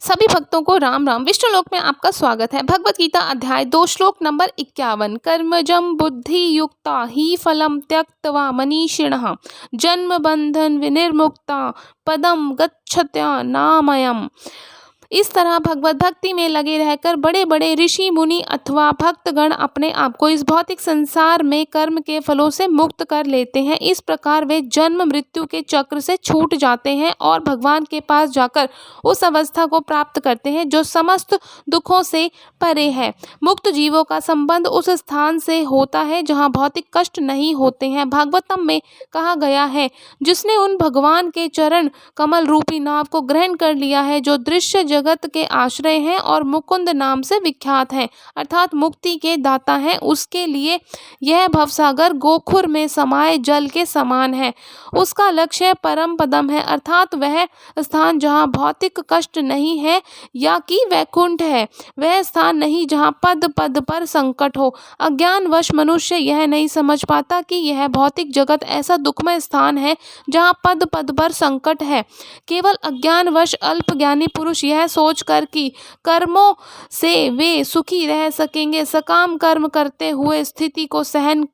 सभी भक्तों को राम राम। विष्णु लोक में आपका स्वागत है। भगवत गीता अध्याय 2 श्लोक नंबर 51। कर्मजं बुद्धि युक्ता ही फलम त्यक्त्वा मनीषिणः जन्म बंधन विनिर्मुक्ता पदम गच्छत्या नामयम्। इस तरह भगवत भक्ति में लगे रहकर बड़े बड़े ऋषि मुनि अथवा भक्तगण अपने आप को इस भौतिक संसार में कर्म के फलों से मुक्त कर लेते हैं। इस प्रकार वे जन्म मृत्यु के चक्र से छूट जाते हैं और भगवान के पास जाकर उस अवस्था को प्राप्त करते हैं जो समस्त दुखों से परे है। मुक्त जीवों का संबंध उस स्थान से होता है जहाँ भौतिक कष्ट नहीं होते हैं। भागवतम में कहा गया है, जिसने उन भगवान के चरण कमल रूपी नाव को ग्रहण कर लिया है जो दृश्य जगत के आश्रय हैं और मुकुंद नाम से विख्यात हैं, अर्थात मुक्ति के दाता हैं, उसके लिए यह भवसागर गोखुर में समाये जल के समान है। उसका लक्ष्य परम पदम है, अर्थात वह स्थान जहाँ भौतिक कष्ट नहीं है या कि वैकुंठ है। वह स्थान नहीं जहाँ पद पद पर संकट हो। अज्ञानवश मनुष्य यह नहीं समझ पाता कि यह भौतिक जगत ऐसा दुखमय स्थान है जहाँ पद पद पर संकट है। केवल अज्ञानवश अल्पज्ञानी पुरुष यह सोचकर कि कर्मों से वे सुखी रह सकेंगे, सकाम कर्म करते हुए स्थिति को सहन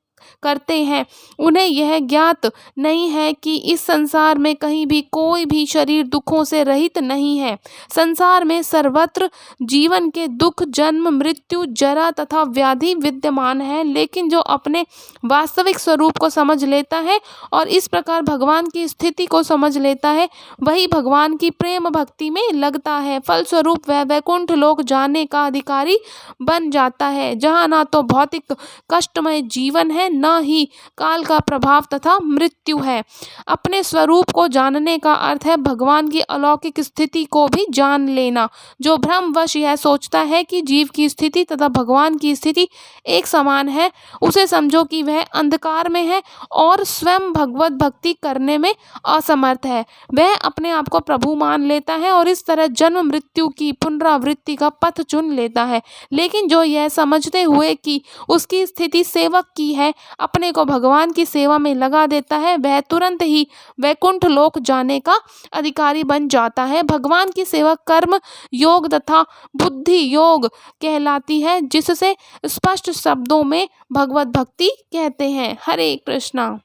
करते हैं। उन्हें यह ज्ञात नहीं है कि इस संसार में कहीं भी कोई भी शरीर दुखों से रहित नहीं है। संसार में सर्वत्र जीवन के दुख, जन्म मृत्यु, जरा तथा व्याधि विद्यमान है, लेकिन जो अपने वास्तविक स्वरूप को समझ लेता है और इस प्रकार भगवान की स्थिति को समझ लेता है, वही भगवान की प्रेम भक्ति में लगता है। फलस्वरूप वह वैकुंठ लोक जाने का अधिकारी बन जाता है, जहाँ ना तो भौतिक कष्टमय जीवन है, न ही काल का प्रभाव तथा मृत्यु है। अपने स्वरूप को जानने का अर्थ है भगवान की अलौकिक स्थिति को भी जान लेना। जो भ्रमवश यह सोचता है कि जीव की स्थिति तथा भगवान की स्थिति एक समान है, उसे समझो कि वह अंधकार में है और स्वयं भगवत भक्ति करने में असमर्थ है। वह अपने आप को प्रभु मान लेता है और इस तरह जन्म मृत्यु की पुनरावृत्ति का पथ चुन लेता है। लेकिन जो यह समझते हुए कि उसकी स्थिति सेवक की है, अपने को भगवान की सेवा में लगा देता है, वह तुरंत ही वैकुंठ लोक जाने का अधिकारी बन जाता है। भगवान की सेवा कर्म योग तथा बुद्धि योग कहलाती है, जिससे स्पष्ट शब्दों में भगवत भक्ति कहते हैं। हरे कृष्णा।